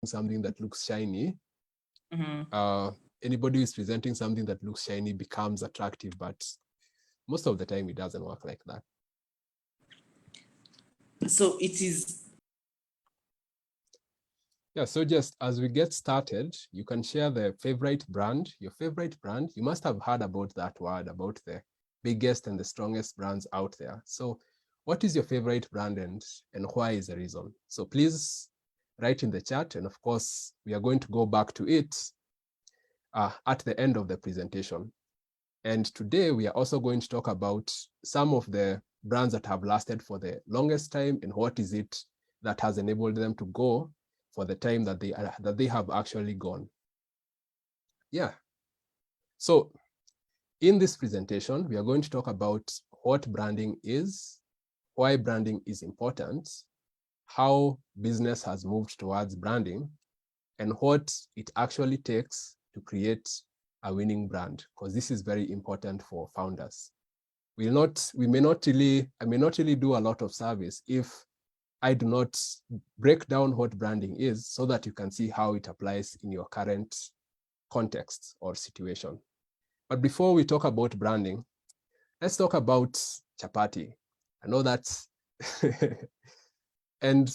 something that looks shiny, Mm-hmm. anybody who is presenting something that looks shiny becomes attractive, but most of the time it doesn't work like that. So it is. Yeah, so just as we get started, you can share the favorite brand, your favorite brand. You must have heard about that word, about the biggest and the strongest brands out there. So what is your favorite brand, and why is the reason? So please write in the chat. And of course, we are going to go back to it at the end of the presentation. And today we are also going to talk about some of the brands that have lasted for the longest time and what is it that has enabled them to go for the time that they have actually gone. Yeah. So in this presentation, we are going to talk about what branding is, why branding is important, how business has moved towards branding, and what it actually takes to create a winning brand, because this is very important for founders. I may not really do a lot of service if I do not break down what branding is so that you can see how it applies in your current context or situation. But before we talk about branding, let's talk about chapati. I know that's, and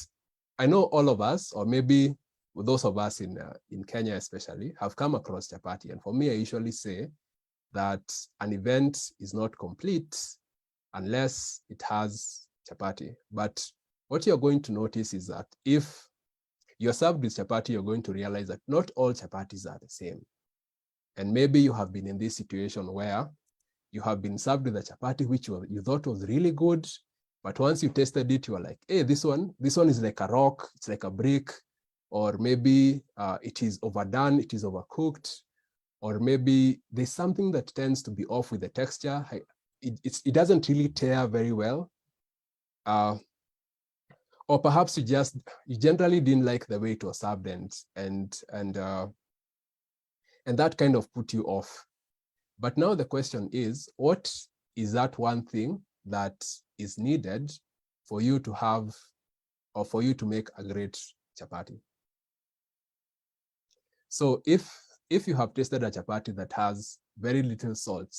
I know all of us, or maybe those of us in Kenya especially, have come across chapati. And for me, I usually say that an event is not complete unless it has chapati. But what you're going to notice is that if you're served with chapati, you're going to realize that not all chapatis are the same. And maybe you have been in this situation where you have been served with a chapati which you thought was really good, but once you tasted it, you were like, hey, this one is like a rock, it's like a brick, or maybe it is overdone, it is overcooked, or maybe there's something that tends to be off with the texture. It doesn't really tear very well. Uh, or perhaps you generally didn't like the way it was served, and that kind of put you off. But now the question is, what is that one thing that is needed for you to have, or for you to make a great chapati? So if you have tasted a chapati that has very little salt,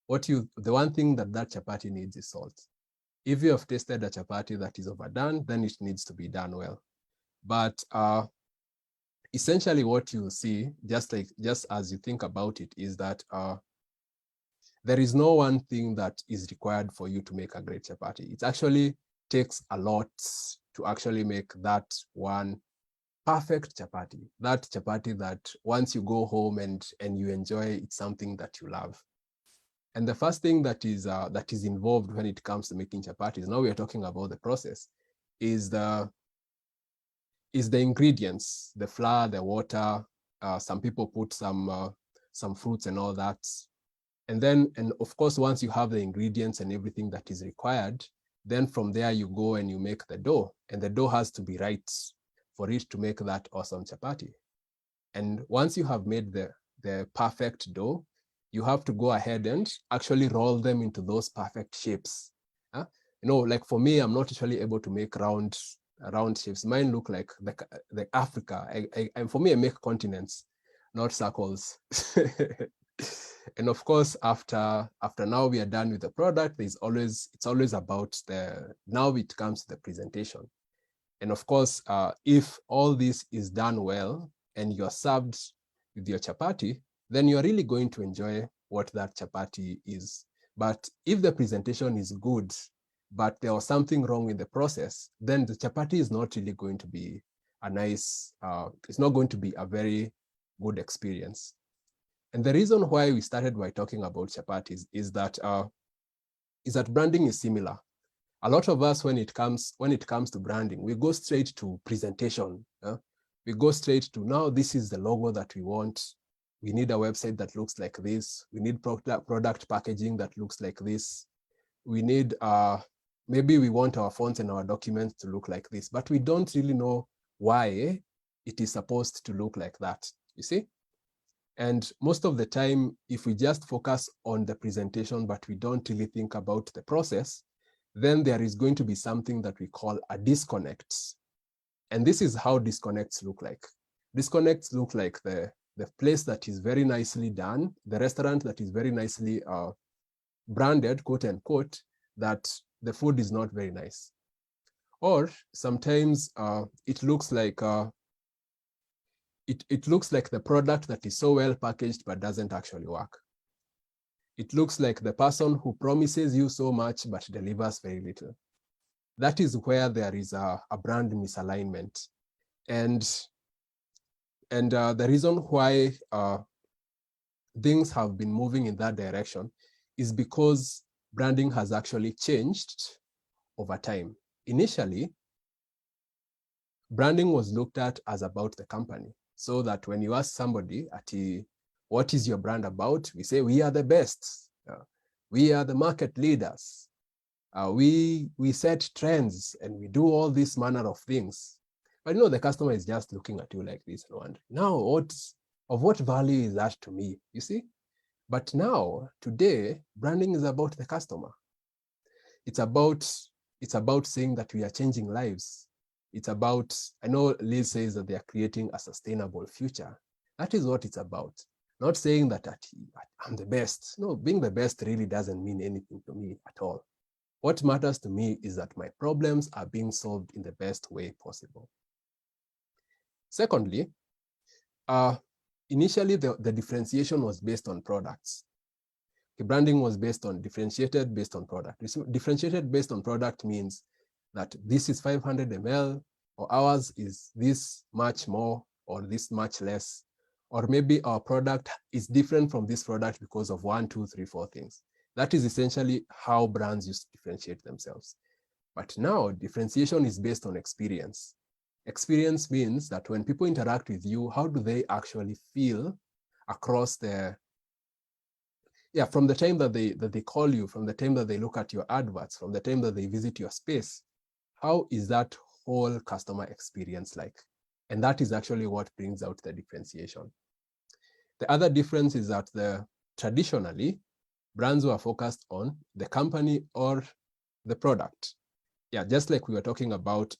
the one thing that chapati needs is salt. If you have tasted a chapati that is overdone, then it needs to be done well. But essentially what you see, just as you think about it, is that there is no one thing that is required for you to make a great chapati. It actually takes a lot to actually make that one perfect chapati. That chapati that once you go home and you enjoy, it's something that you love. And the first thing that is involved when it comes to making chapatis, now we are talking about the process, is the ingredients, the flour, the water. Some people put some fruits and all that. And of course, once you have the ingredients and everything that is required, then from there you go and you make the dough. And the dough has to be right for it to make that awesome chapati. And once you have made the perfect dough, you have to go ahead and actually roll them into those perfect shapes. Huh? Like for me, I'm not usually able to make round shapes. Mine look like the Africa. And for me, I make continents, not circles. And of course, after now we are done with the product, it's always about now it comes to the presentation. And of course, if all this is done well and you're served with your chapati, then you're really going to enjoy what that chapati is. But if the presentation is good, but there was something wrong with the process, then the chapati is not really going to be it's not going to be a very good experience. And the reason why we started by talking about chapatis is that branding is similar. A lot of us, when it comes to branding, we go straight to presentation. We go straight to, now this is the logo that we want. We need a website that looks like this. We need product packaging that looks like this. We need maybe we want our fonts and our documents to look like this, but we don't really know why it is supposed to look like that. You see? And most of the time, if we just focus on the presentation, but we don't really think about the process, then there is going to be something that we call a disconnect. And this is how disconnects look like. Disconnects look like the place that is very nicely done, the restaurant that is very nicely branded, quote unquote, that the food is not very nice. Or sometimes it looks like it looks like the product that is so well packaged but doesn't actually work. It looks like the person who promises you so much but delivers very little. That is where there is a brand misalignment. And the reason why things have been moving in that direction is because branding has actually changed over time. Initially, branding was looked at as about the company. So that when you ask somebody, what is your brand about? We say, we are the best. We are the market leaders. We set trends and we do all this manner of things. But the customer is just looking at you like this and wondering, now what value is that to me? You see? But now, today, branding is about the customer. It's about saying that we are changing lives. It's about, I know Liz says that they are creating a sustainable future. That is what it's about. Not saying that I'm the best. No, being the best really doesn't mean anything to me at all. What matters to me is that my problems are being solved in the best way possible. Secondly, initially the differentiation was based on products. The branding was differentiated based on product. Differentiated based on product means that this is 500 ml, or ours is this much more, or this much less, or maybe our product is different from this product because of 1, 2, 3, 4 things. That is essentially how brands used to differentiate themselves. But now differentiation is based on experience. Experience means that when people interact with you, how do they actually feel across from the time that they call you, from the time that they look at your adverts, from the time that they visit your space, how is that whole customer experience like? And that is actually what brings out the differentiation. The other difference is that traditionally, brands were focused on the company or the product. Yeah, just like we were talking about,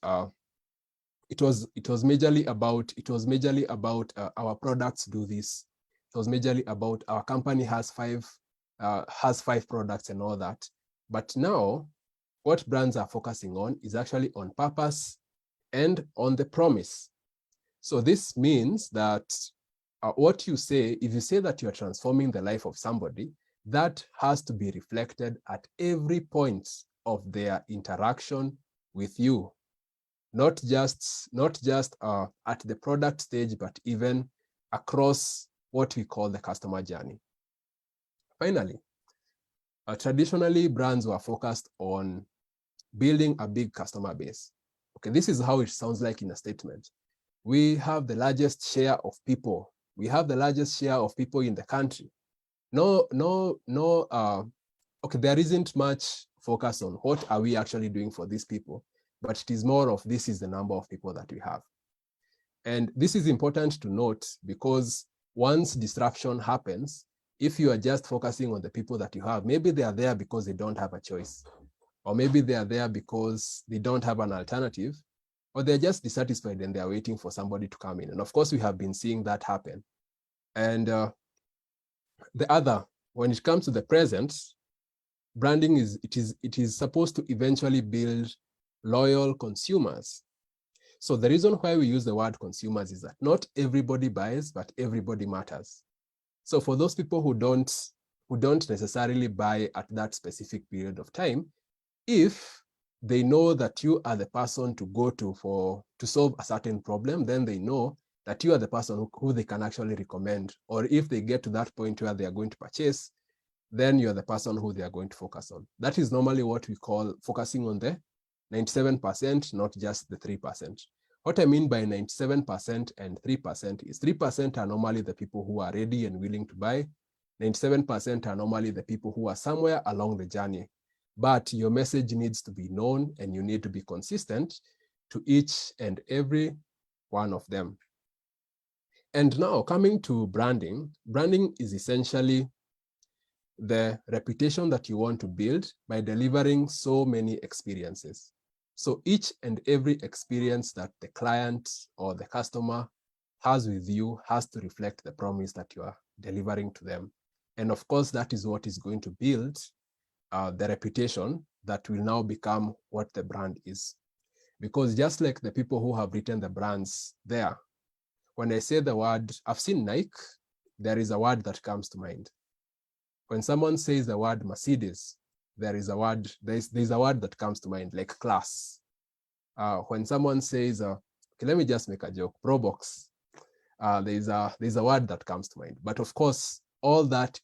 it was majorly about our products do this. It was majorly about our company has five products and all that. But now, what brands are focusing on is actually on purpose and on the promise. So this means that what you say, if you say that you're transforming the life of somebody, that has to be reflected at every point of their interaction with you. Not just at the product stage, but even across what we call the customer journey. Finally, traditionally, brands were focused on building a big customer base. Okay, this is how it sounds like in a statement. We have the largest share of people. We have the largest share of people in the country. Okay, there isn't much focus on what are we actually doing for these people, but it is more of this is the number of people that we have. And this is important to note because once disruption happens, if you are just focusing on the people that you have, maybe they are there because they don't have a choice, or maybe they are there because they don't have an alternative, or they're just dissatisfied and they're waiting for somebody to come in. And of course, we have been seeing that happen. And when it comes to the present, branding it is supposed to eventually build loyal consumers. So the reason why we use the word consumers is that not everybody buys, but everybody matters. So for those people who don't necessarily buy at that specific period of time, if they know that you are the person to go to solve a certain problem, then they know that you are the person who they can actually recommend. Or if they get to that point where they are going to purchase, then you're the person who they are going to focus on. That is normally what we call focusing on the 97%, not just the 3%. What I mean by 97% and 3% is 3% are normally the people who are ready and willing to buy. 97% are normally the people who are somewhere along the journey. But your message needs to be known and you need to be consistent to each and every one of them. And now coming to branding, branding is essentially the reputation that you want to build by delivering so many experiences. So each and every experience that the client or the customer has with you has to reflect the promise that you are delivering to them. And of course, that is what is going to build the reputation that will now become what the brand is. Because just like the people who have written the brands there, when I say the word, I've seen Nike, there is a word that comes to mind. When someone says the word Mercedes, there's a word that comes to mind, like class. When someone says, okay, let me just make a joke, Probox, there's a word that comes to mind. But of course, all that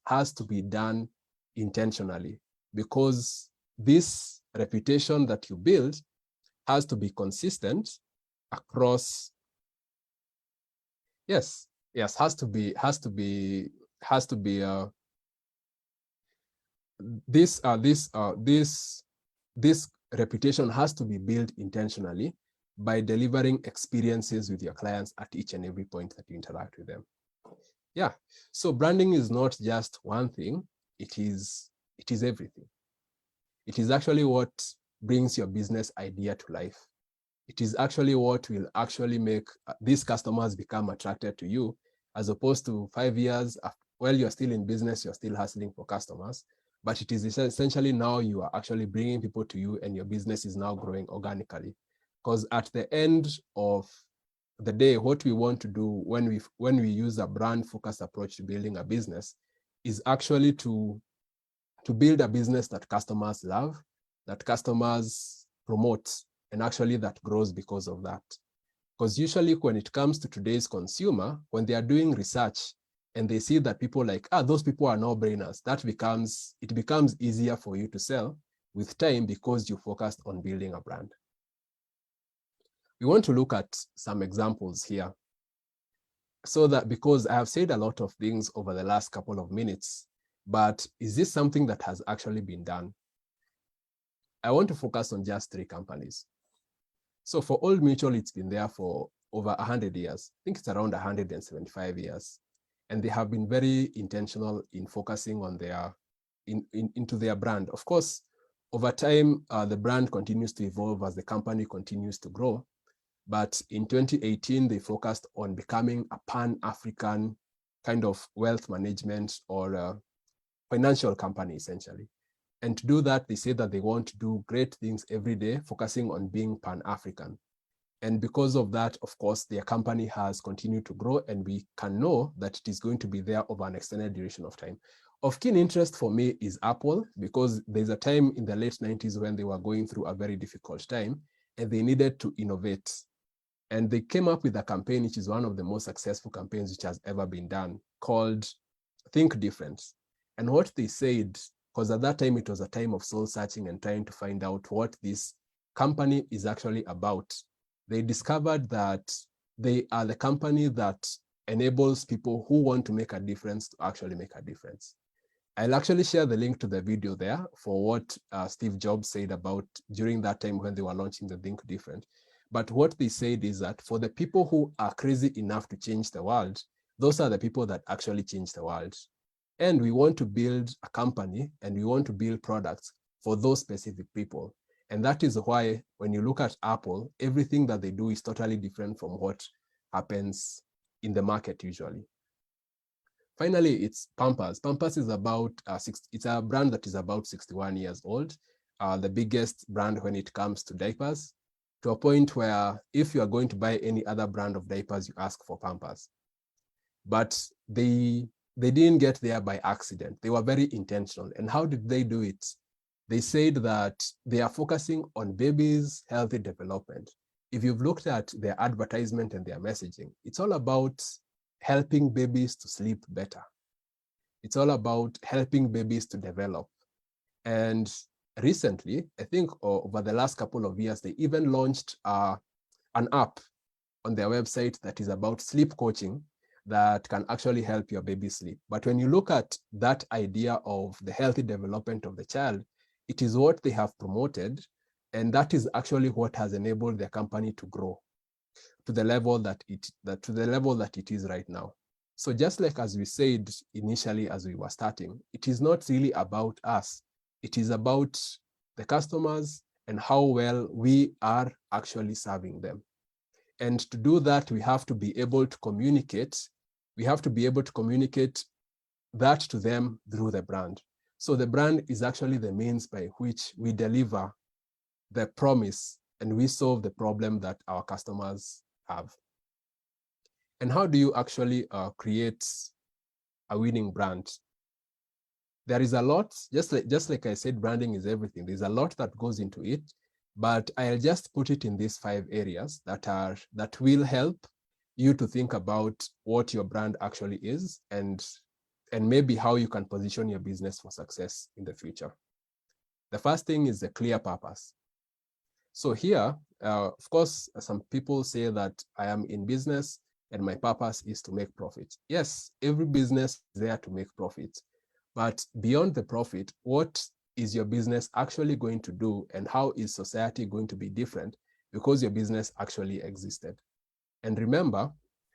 has to be done intentionally, because this reputation that you build has to be consistent across. Yes, has to be this reputation has to be built intentionally by delivering experiences with your clients at each and every point that you interact with them. Yeah. So branding is not just one thing, it is everything. It is actually what brings your business idea to life. It is actually what will actually make these customers become attracted to you, as opposed to 5 years while you're still in business, you're still hustling for customers. But it is essentially now you are actually bringing people to you, and your business is now growing organically. Because at the end of the day, what we want to do when we use a brand focused approach to building a business is actually to build a business that customers love, that customers promote, and actually that grows because of that. Because usually when it comes to today's consumer, when they are doing research and they see that people like, those people are no-brainers, it becomes easier for you to sell with time because you focused on building a brand. We want to look at some examples here, so that, because I have said a lot of things over the last couple of minutes, but is this something that has actually been done? I want to focus on just 3 companies. So for Old Mutual, it's been there for over 100 years. I think it's around 175 years. And they have been very intentional in focusing on into their brand. Of course, over time, the brand continues to evolve as the company continues to grow. But in 2018, they focused on becoming a pan-African kind of wealth management or financial company, essentially. And to do that, they say that they want to do great things every day, focusing on being Pan-African. And because of that, of course, their company has continued to grow, and we can know that it is going to be there over an extended duration of time. Of keen interest for me is Apple, because there's a time in the late 90s when they were going through a very difficult time, and they needed to innovate. And they came up with a campaign, which is one of the most successful campaigns which has ever been done, called Think Different. And what they said, because at that time it was a time of soul searching and trying to find out what this company is actually about, they discovered that they are the company that enables people who want to make a difference to actually make a difference. I'll actually share the link to the video there for what Steve Jobs said about during that time when they were launching the Think Different. But what they said is that for the people who are crazy enough to change the world, those are the people that actually change the world. And we want to build a company and we want to build products for those specific people. And that is why when you look at Apple, everything that they do is totally different from what happens in the market usually. Finally, it's Pampers. Pampers is about, it's a brand that is about 61 years old, the biggest brand when it comes to diapers, to a point where if you are going to buy any other brand of diapers, you ask for Pampers. But they didn't get there by accident. They were very intentional. And how did they do it? They said that they are focusing on babies' healthy development. If you've looked at their advertisement and their messaging, it's all about helping babies to sleep better. It's all about helping babies to develop. And recently, I think over the last couple of years, they even launched an app on their website that is about sleep coaching that can actually help your baby sleep. But when you look at that idea of the healthy development of the child, it is what they have promoted, and that is actually what has enabled their company to grow to the level that it is right now. So just like as we said initially as we were starting, it is not really about us. It is about the customers and how well we are actually serving them. And to do that, we have to be able to communicate. We have to be able to communicate that to them through the brand. So the brand is actually the means by which we deliver the promise and we solve the problem that our customers have. And how do you actually create a winning brand? There is a lot, just like I said, branding is everything. There's a lot that goes into it, but I'll just put it in these 5 areas that will help you to think about what your brand actually is and maybe how you can position your business for success in the future. The first thing is the clear purpose. So here, of course, some people say that I am in business and my purpose is to make profit. Yes, every business is there to make profit. But beyond the profit, what is your business actually going to do, and how is society going to be different because your business actually existed? And remember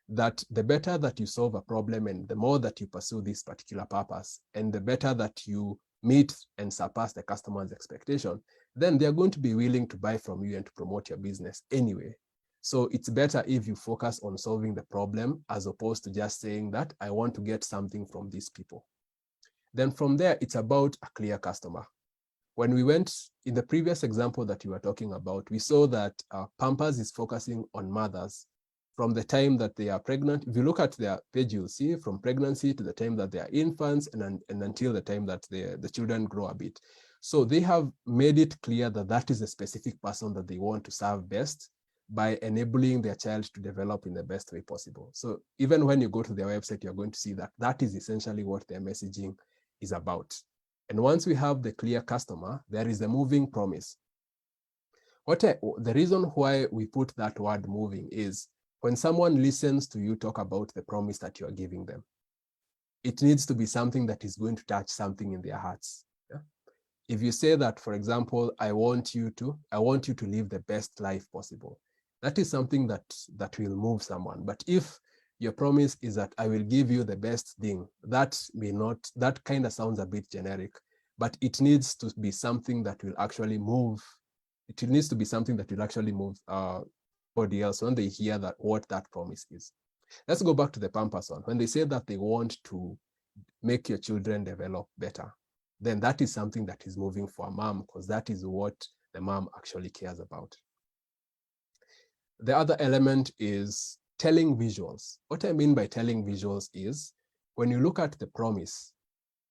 that the better that you solve a problem and the more that you pursue this particular purpose, and the better that you meet and surpass the customer's expectation, then they're going to be willing to buy from you and to promote your business anyway. So it's better if you focus on solving the problem as opposed to just saying that I want to get something from these people. Then from there, it's about a clear customer. When we went in the previous example that you were talking about, we saw that Pampers is focusing on mothers from the time that they are pregnant. If you look at their page, you'll see from pregnancy to the time that they are infants and until the time that the children grow a bit. So they have made it clear that that is a specific person that they want to serve best by enabling their child to develop in the best way possible. So even when you go to their website, you're going to see that that is essentially what their messaging is about. And once we have the clear customer, there is a moving promise. The reason why we put that word moving is when someone listens to you talk about the promise that you are giving them, it needs to be something that is going to touch something in their hearts. Yeah? If you say that, for example, I want you to live the best life possible, that is something that will move someone. But if your promise is that I will give you the best thing, that kind of sounds a bit generic, but it needs to be something that will actually move. It needs to be something that will actually move somebody else when they hear that what that promise is. Let's go back to the Pampers one. When they say that they want to make your children develop better, then that is something that is moving for a mom, because that is what the mom actually cares about. The other element is telling visuals. What I mean by telling visuals is when you look at the promise,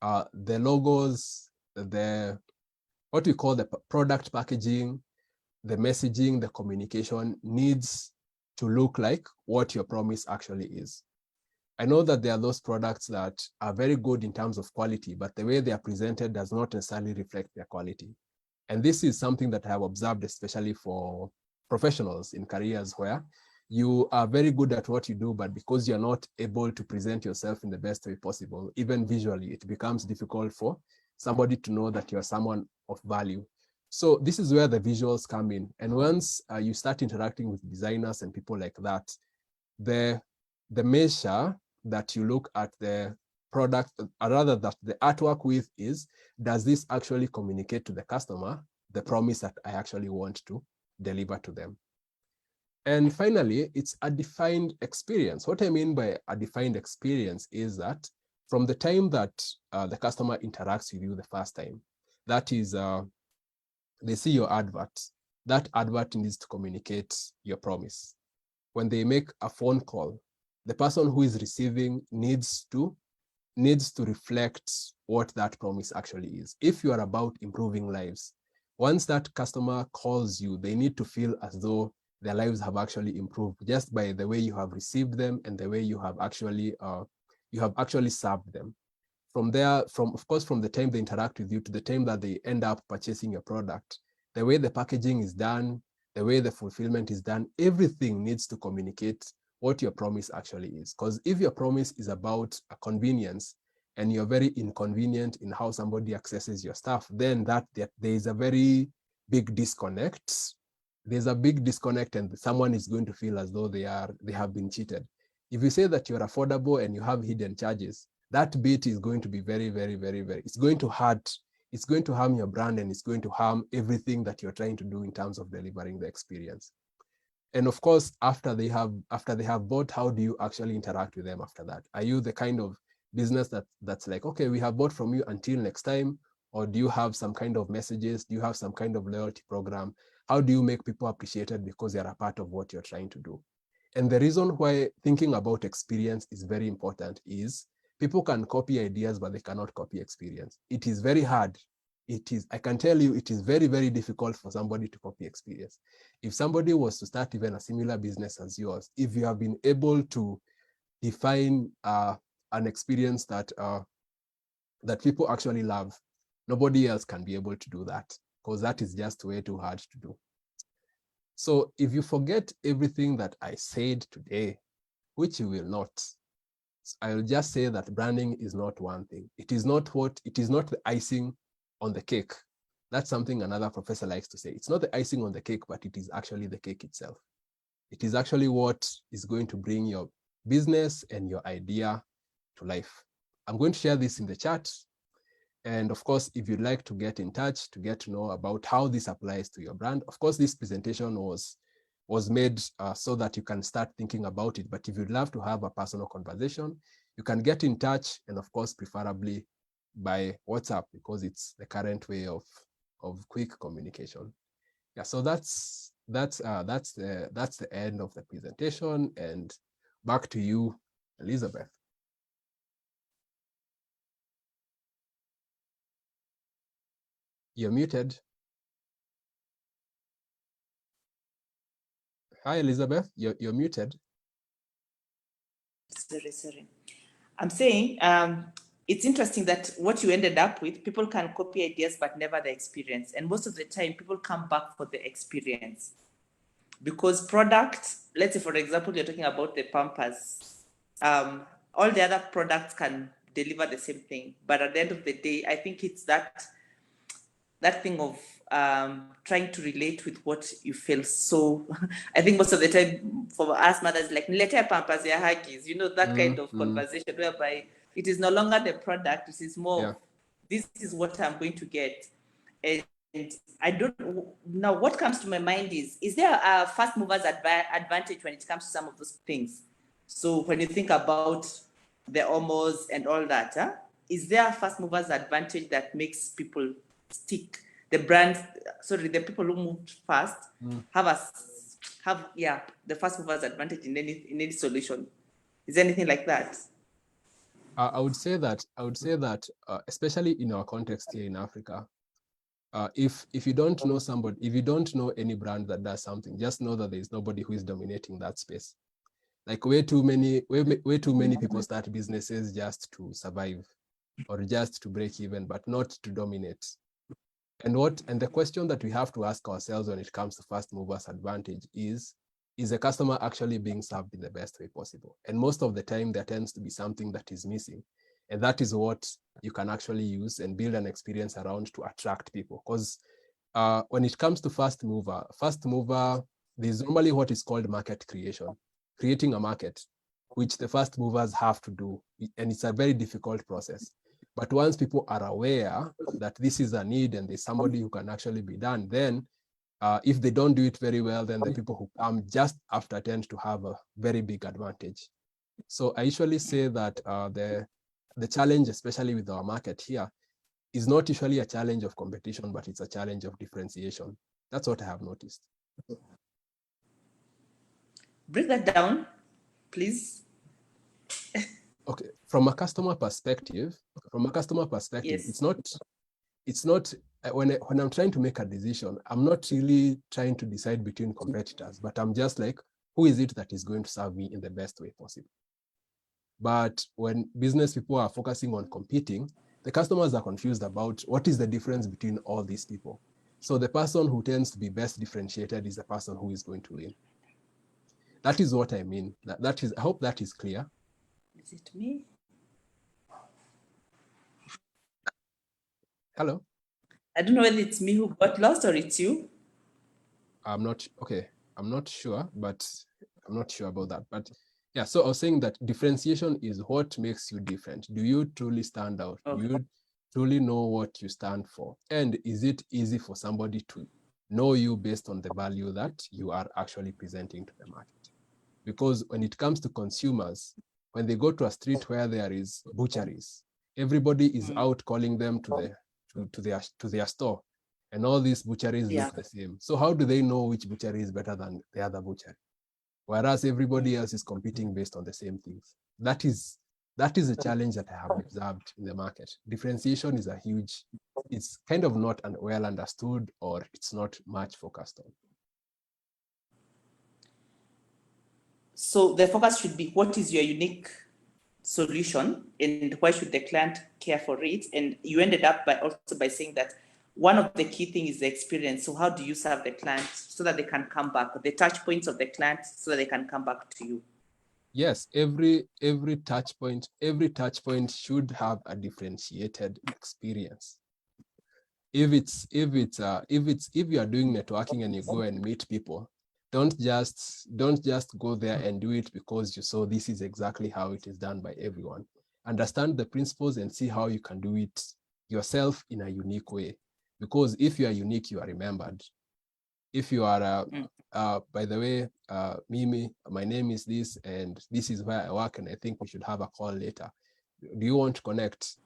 the logos, what we call the product packaging, the messaging, the communication needs to look like what your promise actually is. I know that there are those products that are very good in terms of quality, but the way they are presented does not necessarily reflect their quality. And this is something that I have observed, especially for professionals in careers where you are very good at what you do, but because you're not able to present yourself in the best way possible, even visually, it becomes difficult for somebody to know that you're someone of value. So this is where the visuals come in. And once you start interacting with designers and people like that, the measure that you look at the product, or rather that the artwork with is, does this actually communicate to the customer the promise that I actually want to deliver to them? And finally, it's a defined experience. What I mean by a defined experience is that from the time that the customer interacts with you the first time, that is, they see your advert, that advert needs to communicate your promise. When they make a phone call, the person who is receiving needs to reflect what that promise actually is. If you are about improving lives, once that customer calls you, they need to feel as though their lives have actually improved just by the way you have received them and the way you have actually served them. From there, of course, from the time they interact with you to the time that they end up purchasing your product, the way the packaging is done, the way the fulfillment is done, everything needs to communicate what your promise actually is. Because if your promise is about a convenience and you're very inconvenient in how somebody accesses your stuff, then there is a very big disconnect. There's a big disconnect, and someone is going to feel as though they have been cheated. If you say that you're affordable and you have hidden charges, that bit is going to be very, very, very, very, it's going to hurt. It's going to harm your brand, and it's going to harm everything that you're trying to do in terms of delivering the experience. And of course, after they have bought, how do you actually interact with them after that? Are you the kind of business that's like, okay, we have bought from you until next time? Or do you have some kind of messages? Do you have some kind of loyalty program? How do you make people appreciated because they're a part of what you're trying to do? And the reason why thinking about experience is very important is people can copy ideas, but they cannot copy experience. It is very hard. I can tell you, it is very, very difficult for somebody to copy experience. If somebody was to start even a similar business as yours, if you have been able to define an experience that people actually love, nobody else can be able to do that, because that is just way too hard to do. So if you forget everything that I said today, which you will not, I'll just say that branding is not one thing. It is not the icing on the cake. That's something another professor likes to say. It's not the icing on the cake, but it is actually the cake itself. It is actually what is going to bring your business and your idea to life. I'm going to share this in the chat. And of course, if you'd like to get in touch to get to know about how this applies to your brand, of course, this presentation was made so that you can start thinking about it. But if you'd love to have a personal conversation, you can get in touch, and of course, preferably by WhatsApp, because it's the current way of quick communication. Yeah, so that's the end of the presentation, and back to you, Elizabeth. You're muted. Hi, Elizabeth. You're muted. Sorry. I'm saying it's interesting that what you ended up with, people can copy ideas but never the experience. And most of the time, people come back for the experience. Because products, let's say, for example, you're talking about the Pampers. All the other products can deliver the same thing. But at the end of the day, I think it's that thing of trying to relate with what you feel. So I think most of the time for us mothers, like, nilete Pampers ya Huggies, that kind of conversation whereby it is no longer the product, it is more, this is what I'm going to get. And I don't now, what comes to my mind is there a fast movers advantage when it comes to some of those things? So when you think about the Omos and all that, is there a fast movers advantage that makes people stick? The brands, the people who moved fast have the fast movers advantage in any solution. Is there anything like that? I would say that especially in our context here in Africa, if you don't know somebody, if you don't know any brand that does something, just know that there is nobody who is dominating that space. Like way too many people start businesses just to survive or just to break even, but not to dominate. And the question that we have to ask ourselves when it comes to fast movers advantage is the customer actually being served in the best way possible? And most of the time there tends to be something that is missing. And that is what you can actually use and build an experience around to attract people. Because when it comes to fast mover, there's normally what is called market creation, creating a market, which the fast movers have to do. And it's a very difficult process. But once people are aware that this is a need and there's somebody who can actually be done, then if they don't do it very well, then the people who come just after tend to have a very big advantage. So I usually say that the challenge, especially with our market here, is not usually a challenge of competition, but it's a challenge of differentiation. That's what I have noticed. Break that down, please. Okay, from a customer perspective, yes. It's not when I'm trying to make a decision, I'm not really trying to decide between competitors, but I'm just like, who is it that is going to serve me in the best way possible? But when business people are focusing on competing, the customers are confused about what is the difference between all these people. So the person who tends to be best differentiated is the person who is going to win. That is what I mean. That is, I hope that is clear. Is it me? Hello? I don't know whether it's me who got lost or it's you. I'm not sure, but I'm not sure about that. But yeah, so I was saying that differentiation is what makes you different. Do you truly stand out? Okay. Do you truly know what you stand for? And is it easy for somebody to know you based on the value that you are actually presenting to the market. Because when it comes to consumers, when they go to a street where there is butcheries, everybody is out calling them to their store, and all these butcheries look the same. So how do they know which butchery is better than the other butchery? Whereas everybody else is competing based on the same things. That is a challenge that I have observed in the market. Differentiation is a huge, it's kind of not well understood, or it's not much focused on. So the focus should be, what is your unique solution and why should the client care for it? And you ended up by also by saying that one of the key things is the experience. So how do you serve the client so that they can come back, the touch points of the client so that they can come back to you? Yes, every touch point should have a differentiated experience. If you are doing networking and you go and meet people, don't just go there and do it because you saw this is exactly how it is done by everyone. Understand the principles and see how you can do it yourself in a unique way. Because if you are unique, you are remembered. If you are, by the way, Mimi, my name is this, and this is where I work, and I think we should have a call later. Do you want to connect?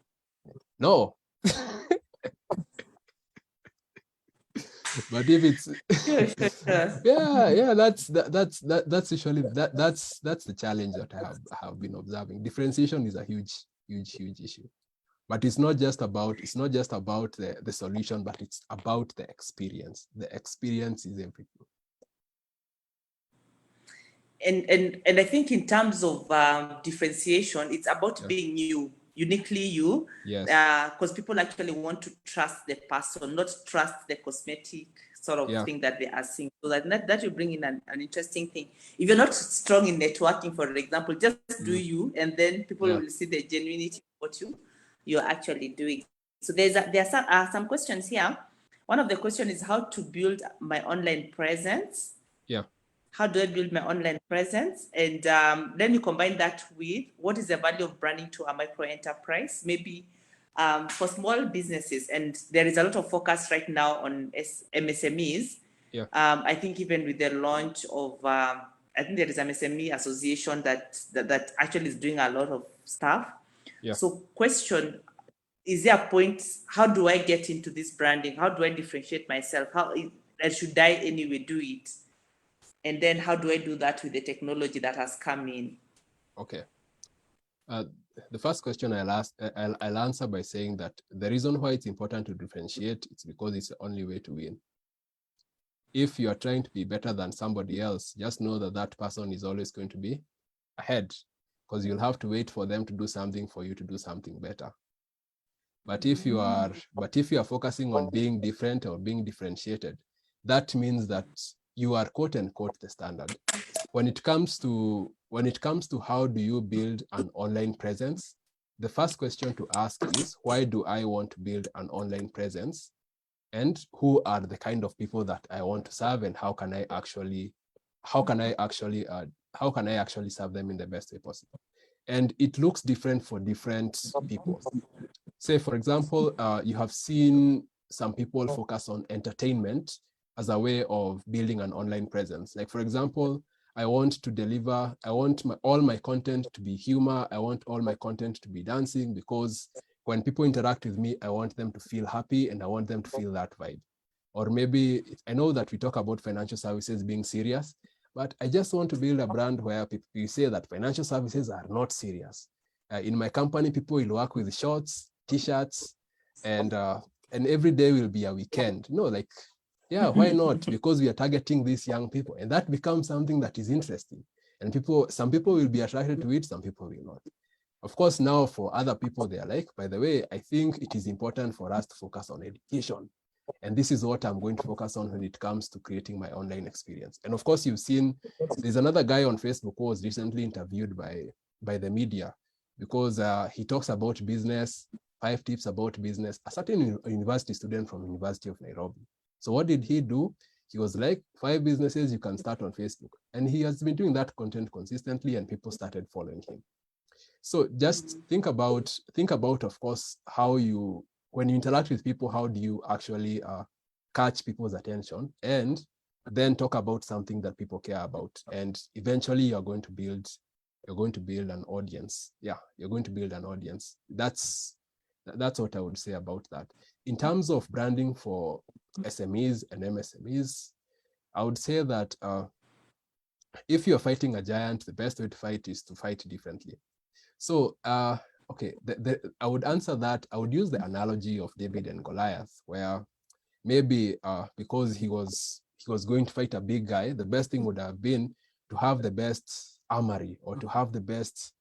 No. But if it's that's usually that's the challenge that I have been observing. Differentiation is a huge issue. But it's not just about the solution, but it's about the experience. The experience is everything. And I think in terms of differentiation, it's about being you, uniquely you. Yes. Because people actually want to trust the person, not trust the cosmetic sort of thing that they are seeing. So that will bring in an interesting thing. If you're not strong in networking, for example, just do you, and then people will see the genuinity of what you're actually doing. So there are some questions here. One of the questions is how to build my online presence. Yeah. How do I build my online presence? And then you combine that with what is the value of branding to a micro enterprise, maybe for small businesses. And there is a lot of focus right now on MSMEs. Yeah. I think even with the launch of, I think there is an MSME association that actually is doing a lot of stuff. Yeah. So question, is there a point, how do I get into this branding? How do I differentiate myself? Should I anyway do it? And then how do I do that with the technology that has come in? Okay. The first question I'll answer by saying that the reason why it's important to differentiate, it's because it's the only way to win. If you are trying to be better than somebody else, just know that that person is always going to be ahead, because you'll have to wait for them to do something for you to do something better. But if you are focusing on being different or being differentiated, that means that you are quote unquote the standard. When it comes to how do you build an online presence, the first question to ask is, why do I want to build an online presence? And who are the kind of people that I want to serve, and how can I actually serve them in the best way possible? And it looks different for different people. Say, for example, you have seen some people focus on entertainment as a way of building an online presence. Like, for example, I want all my content to be humor. I want all my content to be dancing, because when people interact with me, I want them to feel happy and I want them to feel that vibe. Or maybe, I know that we talk about financial services being serious, but I just want to build a brand where people say that financial services are not serious. In my company, people will work with shorts, t-shirts, and every day will be a weekend. No, like, yeah, why not? Because we are targeting these young people, and that becomes something that is interesting. And some people will be attracted to it, some people will not. Of course, now for other people, they are like, by the way, I think it is important for us to focus on education. And this is what I'm going to focus on when it comes to creating my online experience. And of course, you've seen, there's another guy on Facebook who was recently interviewed by the media, because he talks about business, 5 tips about business, a certain university student from University of Nairobi. So what did he do? He was like, 5 businesses you can start on Facebook. And he has been doing that content consistently, and people started following him. So just think about, of course, when you interact with people, how do you actually catch people's attention, and then talk about something that people care about. And eventually you're going to build an audience. Yeah, you're going to build an audience. That's what I would say about that. In terms of branding for SMEs and MSMEs, I would say that if you're fighting a giant, the best way to fight is to fight differently. So, okay, I would answer that. I would use the analogy of David and Goliath, where maybe because he was going to fight a big guy, the best thing would have been to have the best armory or to have the best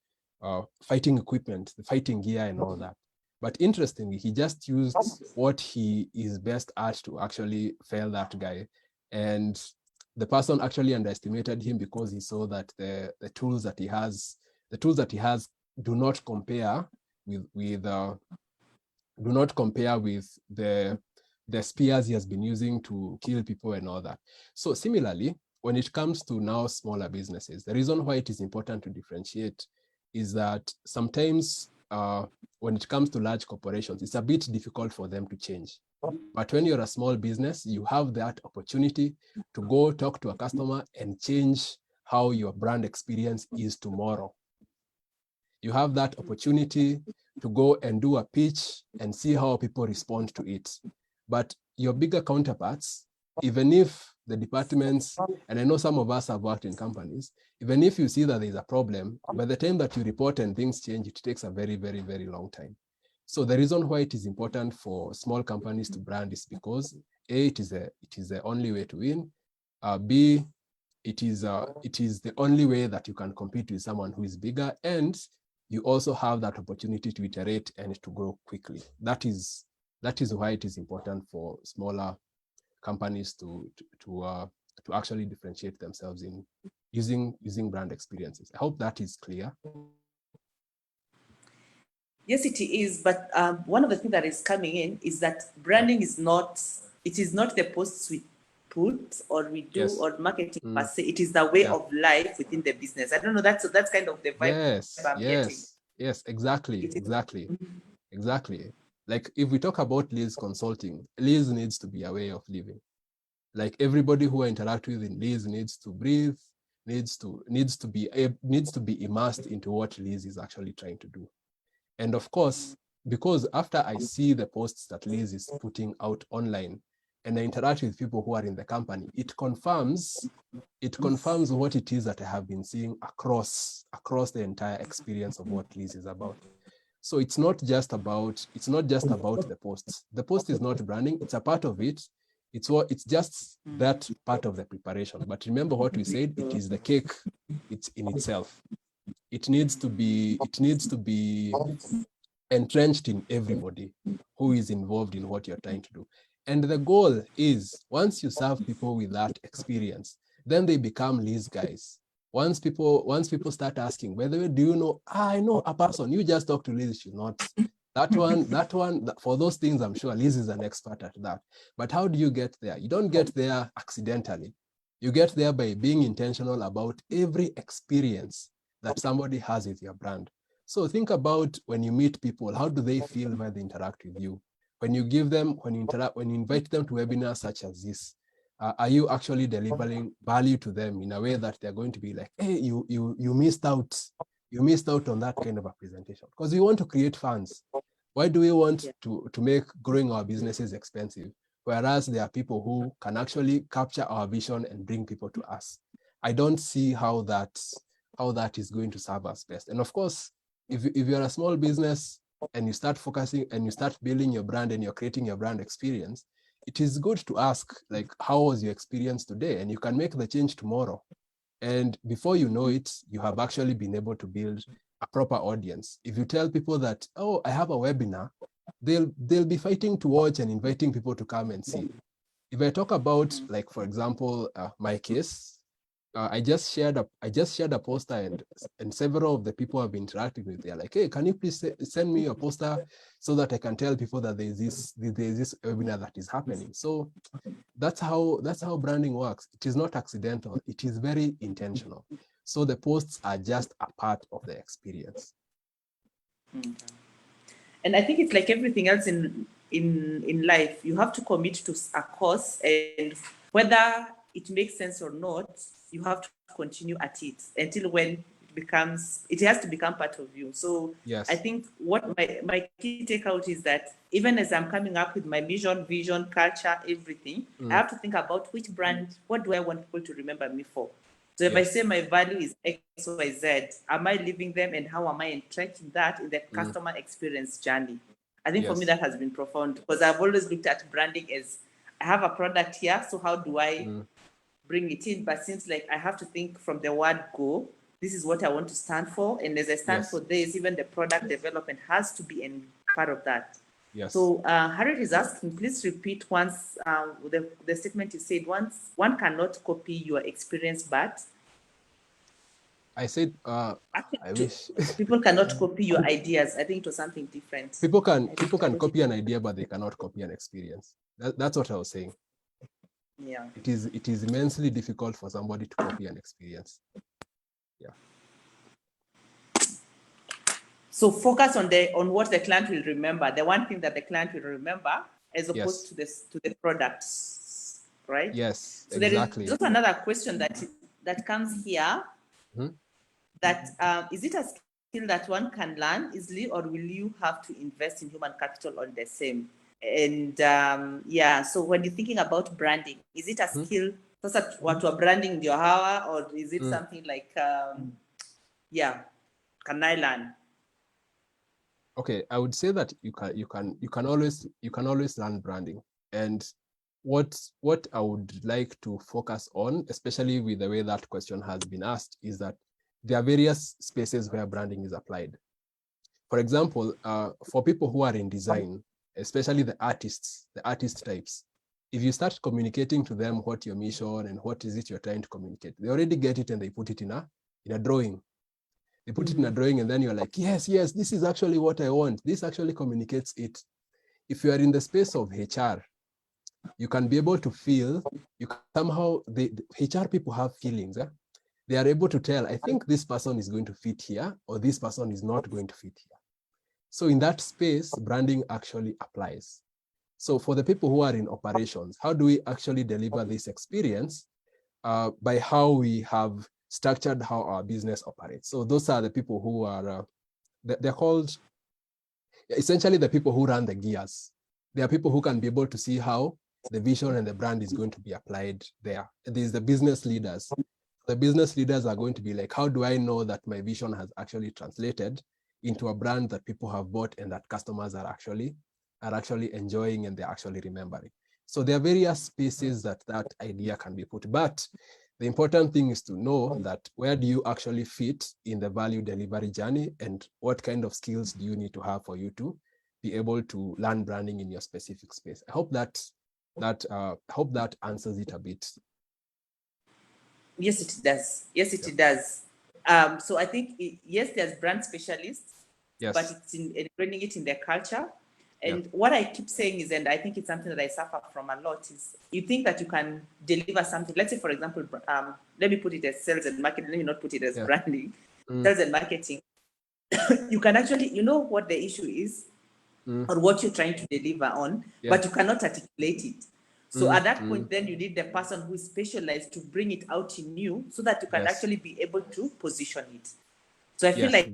fighting equipment, the fighting gear and all that. But interestingly, he just used what he is best at to actually fail that guy. And the person actually underestimated him because he saw that the tools that he has do not compare with the spears he has been using to kill people and all that. So similarly, when it comes to now smaller businesses, the reason why it is important to differentiate is that sometimes when it comes to large corporations, it's a bit difficult for them to change. But when you're a small business, you have that opportunity to go talk to a customer and change how your brand experience is tomorrow. You have that opportunity to go and do a pitch and see how people respond to it. But your bigger counterparts, even if the departments, and I know some of us have worked in companies, even if you see that there's a problem, by the time that you report and things change, it takes a very, very, very long time. So the reason why it is important for small companies to brand is because A, it is the only way to win. B, it is the only way that you can compete with someone who is bigger, and you also have that opportunity to iterate and to grow quickly. That is why it is important for smaller companies to actually differentiate themselves in using brand experiences. I hope that is clear. Yes, it is. But one of the things that is coming in is that branding is not, it is not the posts we put or we do or marketing per se. It is the way of life within the business. I don't know. That's kind of the vibe I'm getting. Yes, exactly. Like if we talk about Liz Consulting, Liz needs to be a way of living. Like everybody who I interact with in Liz needs to breathe, needs to be immersed into what Liz is actually trying to do. And of course, because after I see the posts that Liz is putting out online and I interact with people who are in the company, it confirms what it is that I have been seeing across the entire experience of what Liz is about. So it's not just about the posts. The post is not branding, it's a part of it. It's just that part of the preparation. But remember what we said, it is the cake, it's in itself. It needs to be entrenched in everybody who is involved in what you're trying to do. And the goal is, once you serve people with that experience, then they become Liz guys. Once people start asking, by the way, do you know, I know a person, you just talk to Liz, she's not. That one, for those things, I'm sure Liz is an expert at that. But how do you get there? You don't get there accidentally. You get there by being intentional about every experience that somebody has with your brand. So think about when you meet people, how do they feel when they interact with you? When you invite them to webinars such as this, are you actually delivering value to them in a way that they're going to be like, hey, you missed out. You missed out on that kind of a presentation. Because we want to create fans. Why do we want to make growing our businesses expensive? Whereas there are people who can actually capture our vision and bring people to us. I don't see how that is going to serve us best. And of course, if you're a small business and you start focusing and you start building your brand and you're creating your brand experience, it is good to ask, like, how was your experience today? And you can make the change tomorrow. And before you know it, you have actually been able to build a proper audience. If you tell people that, oh, I have a webinar, they'll be fighting to watch and inviting people to come and see. If I talk about, like, for example, my case, I just shared a poster, and several of the people I've been interacting with, they're like, hey, can you please send me your poster so that I can tell people that there's this webinar that is happening. So that's how branding works. It is not accidental. It is very intentional. So the posts are just a part of the experience. And I think it's like everything else in in life, you have to commit to a course, and whether it makes sense or not, you have to continue at it until when it has to become part of you. So Yes. I think what my key takeout is that even as I'm coming up with my mission, vision, culture, everything, I have to think about which brand, what do I want people to remember me for? So if I say my value is X, Y, Z, am I living them, and how am I entrenching that in the customer experience journey? I think for me that has been profound, because I've always looked at branding as, I have a product here, so how do I bring it in? But since like I have to think from the word go, this is what I want to stand for, and as I stand for this, even the product development has to be in part of that. Yes. So Harriet is asking, please repeat once the statement you said. Once, one cannot copy your experience, but I said, actually, I wish people cannot copy your ideas. I think it was something different. people can copy an idea, but they cannot copy an experience. That's what I was saying. Yeah. It is immensely difficult for somebody to copy an experience. Yeah. So focus on what the client will remember, the one thing that the client will remember, as opposed to the products, right? Yes, So exactly. there is also another question that comes here. That is it a skill that one can learn easily, or will you have to invest in human capital on the same? And yeah, so when you're thinking about branding, is it a skill? What you're branding in your hour, or is it something like yeah, can I learn? Okay, I would say that you can always learn branding. And what I would like to focus on, especially with the way that question has been asked, is that there are various spaces where branding is applied. For example, for people who are in design, especially the artist types, if you start communicating to them what your mission and what is it you're trying to communicate, they already get it and they put it in a drawing. They put it in a drawing, and then you're like, yes, this is actually what I want. This actually communicates it. If you are in the space of HR, you can be able to feel, the HR people have feelings. They are able to tell, I think this person is going to fit here, or this person is not going to fit here. So in that space, branding actually applies. So for the people who are in operations, how do we actually deliver this experience? By how we have structured how our business operates. So those are the people who are, they're called, essentially the people who run the gears. They are people who can be able to see how the vision and the brand is going to be applied there. There's the business leaders. The business leaders are going to be like, how do I know that my vision has actually translated into a brand that people have bought and that customers are actually enjoying and they're actually remembering? So there are various spaces that idea can be put. But the important thing is to know that where do you actually fit in the value delivery journey, and what kind of skills do you need to have for you to be able to learn branding in your specific space. I hope that answers it a bit. Yes, it does. Yes, it does. So I think, yes, there's brand specialists, but it's in bringing it in their culture. And what I keep saying is, and I think it's something that I suffer from a lot, is you think that you can deliver something. Let's say, for example, let me put it as sales and marketing. Let me not put it as branding. Sales and marketing. You can actually, you know what the issue is, or what you're trying to deliver on, but you cannot articulate it. So at that point, then you need the person who is specialized to bring it out in you, so that you can actually be able to position it. So I feel like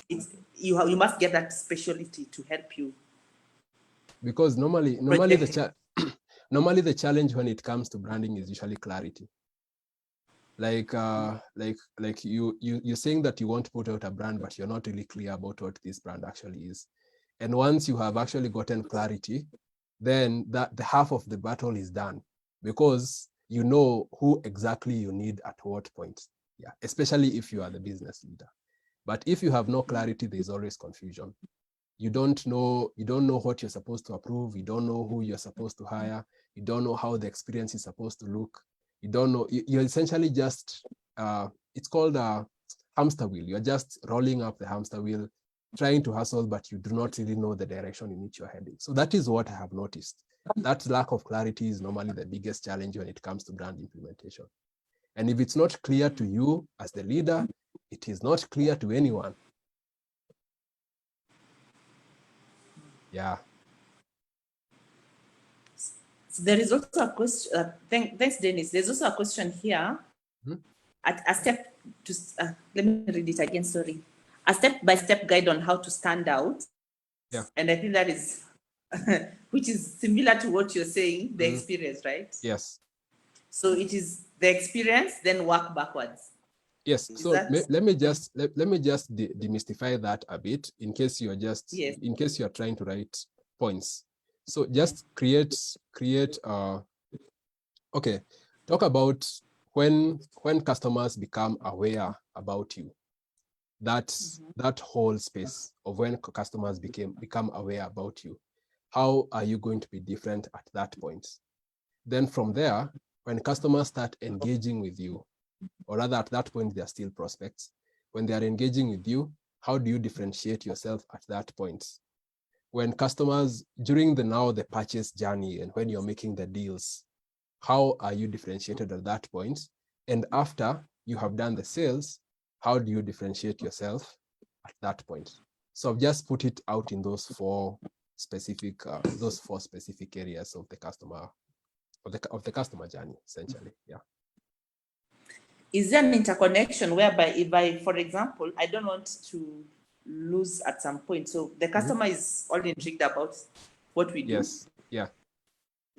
it's you must get that specialty to help you. Because normally the challenge when it comes to branding is usually clarity. Like you're saying that you want to put out a brand, but you're not really clear about what this brand actually is. And once you have actually gotten clarity, then the half of the battle is done, because you know who exactly you need at what point. Yeah, especially if you are the business leader. But if you have no clarity, there's always confusion. You don't know what you're supposed to approve. You don't know who you're supposed to hire. You don't know how the experience is supposed to look. You don't know. You're essentially just, it's called a hamster wheel. You're just rolling up the hamster wheel, trying to hustle, but you do not really know the direction in which you're heading. So that is what I have noticed. That lack of clarity is normally the biggest challenge when it comes to brand implementation. And if it's not clear to you as the leader, it is not clear to anyone. Yeah. there is also a question. Thanks, Dennis. There's also a question here. At a step to let me read it again. Sorry, a step-by-step guide on how to stand out. Yeah. And I think that is, which is similar to what you're saying, the experience, right? Yes. So it is the experience, then work backwards. Yes. Is So that- let me just demystify that a bit in case you're just Yes. in case you're trying to write points. So just create okay, talk about when customers become aware about you. That whole space of when customers become aware about you. How are you going to be different at that point? Then from there, when customers start engaging with you, or rather at that point, they're still prospects. When they are engaging with you, how do you differentiate yourself at that point? When customers, during the purchase journey and when you're making the deals, how are you differentiated at that point? And after you have done the sales, how do you differentiate yourself at that point? So I've just put it out in those four specific areas of the customer customer journey, essentially. Yeah. Is there an interconnection whereby if I, for example, I don't want to lose at some point, so the customer is all intrigued about what we do. Yes. Yeah.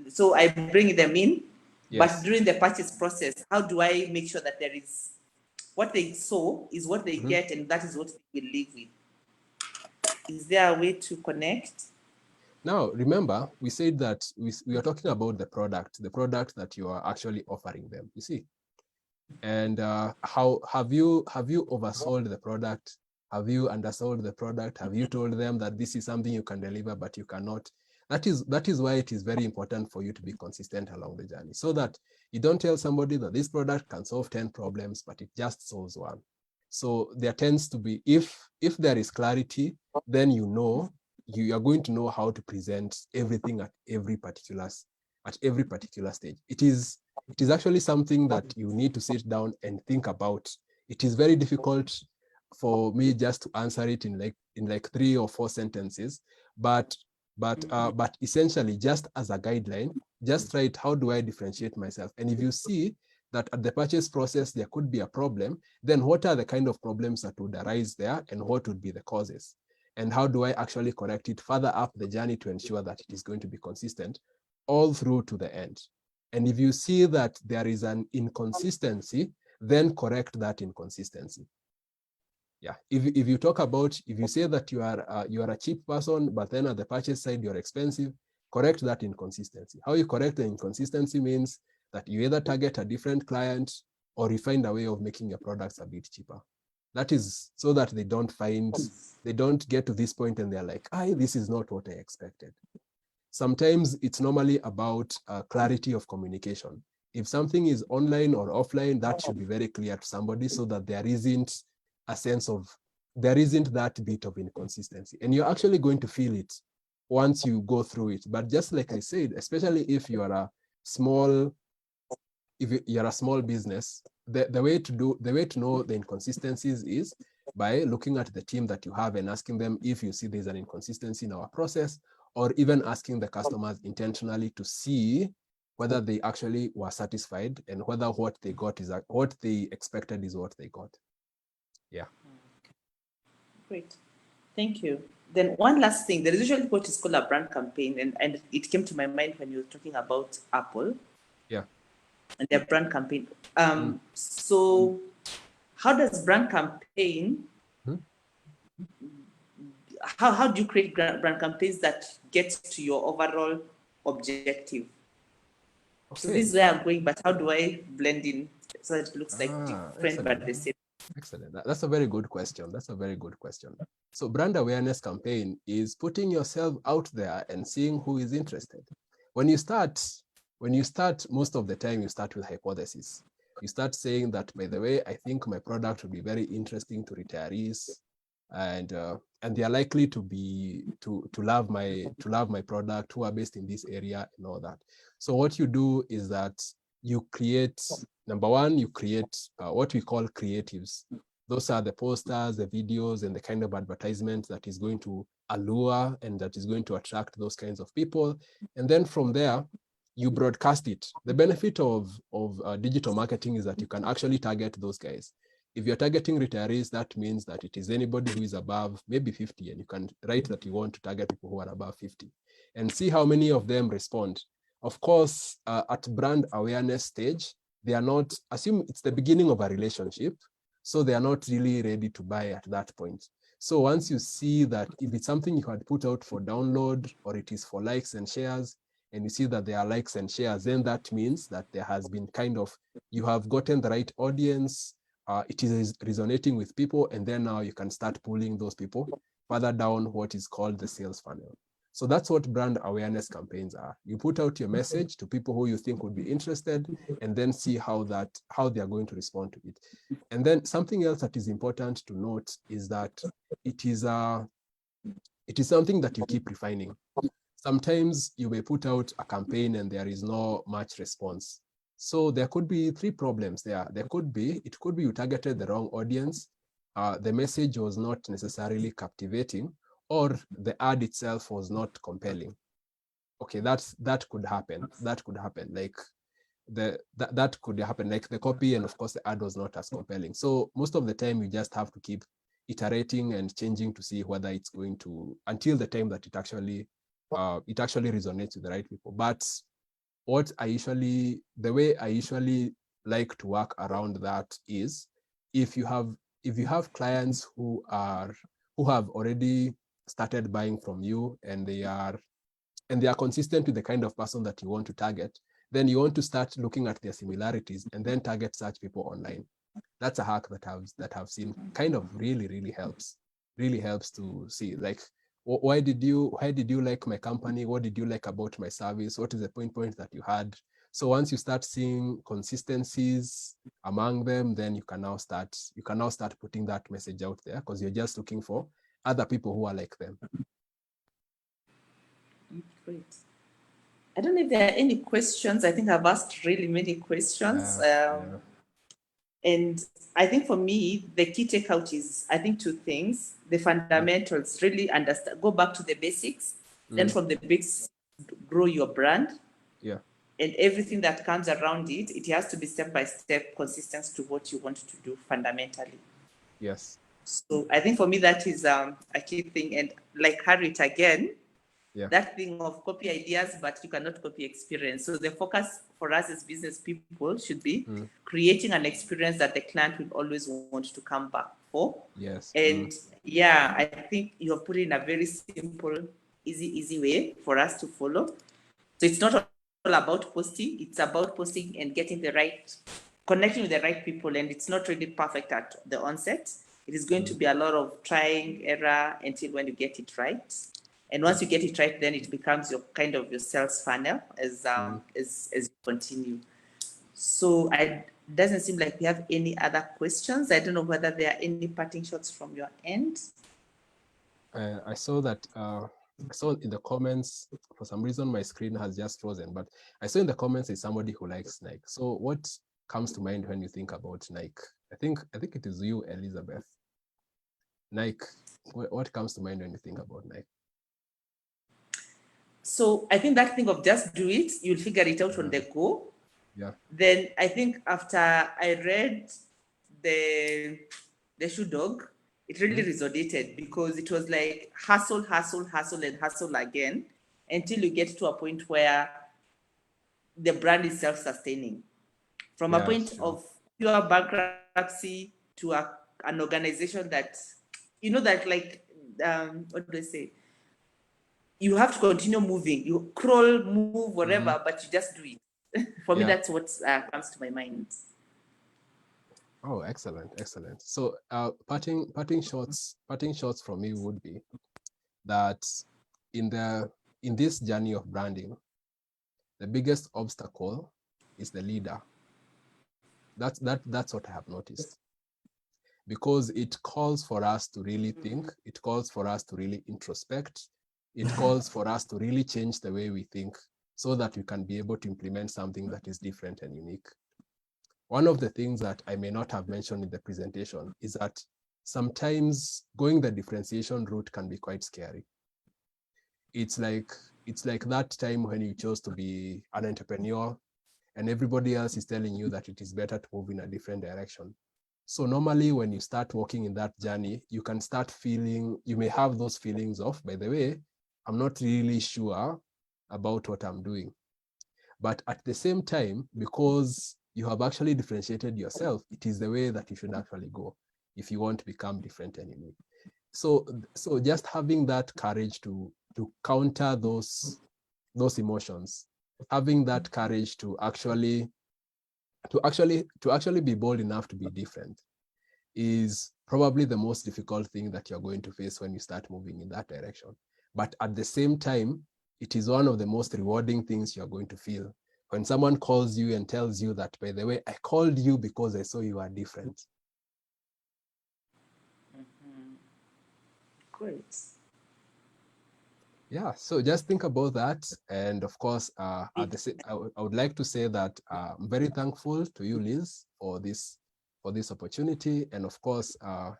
So I bring them in, Yes. but during the purchase process, how do I make sure that there is what they saw is what they get, and that is what they will live with? Is there a way to connect? Now, remember, we said that we are talking about the product that you are actually offering them. You see, and how have you oversold the product? Have you undersold the product? Have you told them that this is something you can deliver but you cannot? That is why it is very important for you to be consistent along the journey, so that you don't tell somebody that this product can solve 10 problems, but it just solves one. So there tends to be, if there is clarity, then you are going to know how to present everything at every particular stage. It is actually something that you need to sit down and think about. It is very difficult for me just to answer it in like 3 or 4 sentences, but essentially, just as a guideline, just write, how do I differentiate myself? And if you see that at the purchase process there could be a problem, then what are the kind of problems that would arise there, and what would be the causes? And how do I actually correct it further up the journey to ensure that it is going to be consistent all through to the end? And if you see that there is an inconsistency, then correct that inconsistency. Yeah. If you talk about, if you say that you are a cheap person, but then at the purchase side you're expensive, correct that inconsistency. How you correct the inconsistency means that you either target a different client or you find a way of making your products a bit cheaper. That is so that they don't get to this point and they're like, this is not what I expected. Sometimes it's normally about clarity of communication. If something is online or offline, that should be very clear to somebody, so that there isn't that bit of inconsistency. And you're actually going to feel it once you go through it. But just like I said, especially if you are a small business, the way to know the inconsistencies is by looking at the team that you have and asking them if you see there's an inconsistency in our process, or even asking the customers intentionally to see whether they actually were satisfied and whether what they expected is what they got. Yeah. Great. Thank you. Then one last thing, there is usually what is called a brand campaign, and it came to my mind when you were talking about Apple. Yeah. And their brand campaign. So how does brand campaign, how do you create brand campaigns that get to your overall objective? Okay. So this is where I'm going, but how do I blend in so that it looks like different but the same? Excellent. That's a very good question. So brand awareness campaign is putting yourself out there and seeing who is interested. When you start, most of the time you start with hypothesis. You start saying that, by the way, I think my product would be very interesting to retirees, and they are likely to love my product, who are based in this area and all that. So what you do is that you create, number one, you create what we call creatives. Those are the posters, the videos, and the kind of advertisement that is going to allure and that is going to attract those kinds of people. And then from there, you broadcast it. The benefit of digital marketing is that you can actually target those guys. If you're targeting retirees, that means that it is anybody who is above maybe 50, and you can write that you want to target people who are above 50 and see how many of them respond. Of course, at brand awareness stage, they are not, assume it's the beginning of a relationship, so they are not really ready to buy at that point. So once you see that if it's something you had put out for download or it is for likes and shares, and you see that there are likes and shares, then that means that there has been kind of, you have gotten the right audience, it is resonating with people, and then now you can start pulling those people further down what is called the sales funnel. So that's what brand awareness campaigns are. You put out your message to people who you think would be interested, and then see how they are going to respond to it. And then something else that is important to note is that it is something that you keep refining. Sometimes you may put out a campaign and there is no much response. So there could be three problems there. It could be you targeted the wrong audience, the message was not necessarily captivating, or the ad itself was not compelling. Okay, that could happen. That could happen. Like that could happen. Like the copy and of course the ad was not as compelling. So most of the time you just have to keep iterating and changing to see whether it's going to, until the time that it actually resonates with the right people. But the way I usually like to work around that is, if you have clients who have already started buying from you, and they are consistent with the kind of person that you want to target, then you want to start looking at their similarities and then target such people online. That's a hack that I've seen kind of really helps to see, like, why did you like my company? What did you like about my service? What is the point that you had? So once you start seeing consistencies among them, then you can now start putting that message out there, because you're just looking for other people who are like them. Great. I don't know if there are any questions. I think I've asked really many questions. And I think for me, the key takeout is, I think, two things. The fundamentals, really understand, go back to the basics. Then from the basics, grow your brand. Yeah. And everything that comes around it, it has to be step-by-step, consistent to what you want to do fundamentally. Yes. So I think for me, that is a key thing. And like Harriet again, that thing of copy ideas, but you cannot copy experience. So the focus for us as business people should be creating an experience that the client will always want to come back for. Yes. And yeah, I think you have put it in a very simple, easy way for us to follow. So it's not all about posting, it's about posting and connecting with the right people. And it's not really perfect at the onset. It is going to be a lot of trying, error, until when you get it right. And once you get it right, then it becomes your sales funnel as you continue. So it doesn't seem like we have any other questions. I don't know whether there are any parting shots from your end. I saw that I saw in the comments, for some reason my screen has just frozen, but I saw in the comments is somebody who likes Nike. So what comes to mind when you think about Nike? I think it is you, Elizabeth. Nike. What comes to mind when you think about Nike? So I think that thing of just do it, you'll figure it out on the go. Yeah. Then I think after I read the Shoe Dog, it really resonated, because it was like hustle and hustle again until you get to a point where the brand is self-sustaining. From a point of pure bankruptcy to an organization that, that like, what do I say? You have to continue moving. You crawl, move, whatever, but you just do it. For me, that's what comes to my mind. Oh, excellent. So, parting shots from me would be that in this journey of branding, the biggest obstacle is the leader. That's what I have noticed, because it calls for us to really think. It calls for us to really introspect. It calls for us to really change the way we think, so that we can be able to implement something that is different and unique. One of the things that I may not have mentioned in the presentation is that sometimes going the differentiation route can be quite scary. It's like it's like that time when you chose to be an entrepreneur and everybody else is telling you that it is better to move in a different direction. So normally when you start walking in that journey, you can start feeling, you may have those feelings of, by the way, I'm not really sure about what I'm doing. But at the same time, because you have actually differentiated yourself, it is the way that you should actually go if you want to become different anyway. So just having that courage to counter those emotions, having that courage to actually be bold enough to be different is probably the most difficult thing that you're going to face when you start moving in that direction. But at the same time, it is one of the most rewarding things you're going to feel when someone calls you and tells you that, by the way, I called you because I saw you are different. Great. Yeah, so just think about that. And of course, I would like to say that I'm very thankful to you, Liz, for this opportunity. And of course, I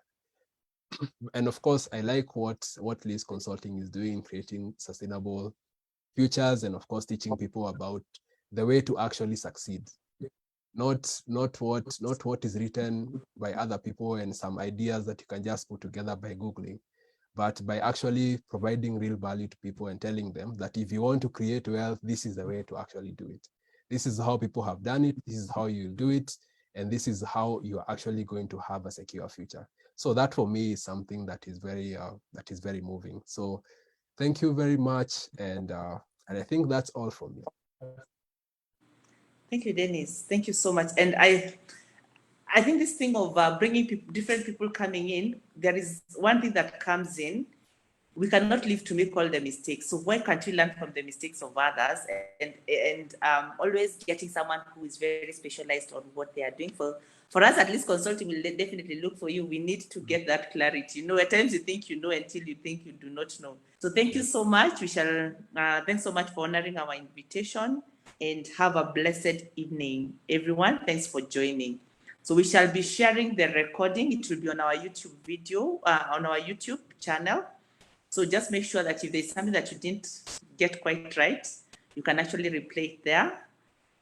like what Liz Consulting is doing, creating sustainable futures, and of course, teaching people about the way to actually succeed. Not what is written by other people and some ideas that you can just put together by Googling, but by actually providing real value to people and telling them that if you want to create wealth, this is the way to actually do it. This is how people have done it. This is how you do it. And this is how you're actually going to have a secure future. So that for me is something that is very moving. So thank you very much. And I think that's all from me. Thank you, Dennis. Thank you so much. And I think this thing of bringing different people coming in, there is one thing that comes in. We cannot live to make all the mistakes. So why can't we learn from the mistakes of others and always getting someone who is very specialized on what they are doing? For us, at least consulting will definitely look for you. We need to get that clarity. You know, at times you think you know until you think you do not know. So thank you so much. We shall, thanks so much for honoring our invitation, and have a blessed evening, everyone. Thanks for joining. So we shall be sharing the recording. It will be on our YouTube video, on our YouTube channel. So just make sure that if there's something that you didn't get quite right, you can actually replay it there.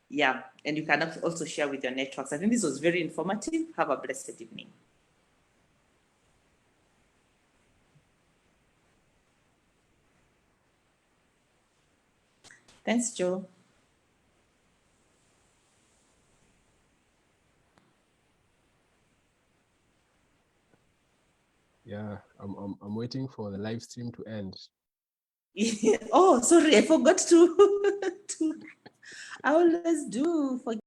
Yeah, and you can also share with your networks. I think this was very informative. Have a blessed evening. Thanks, Joe. Yeah, I'm waiting for the live stream to end. Oh, sorry, I forgot to. I always do forget.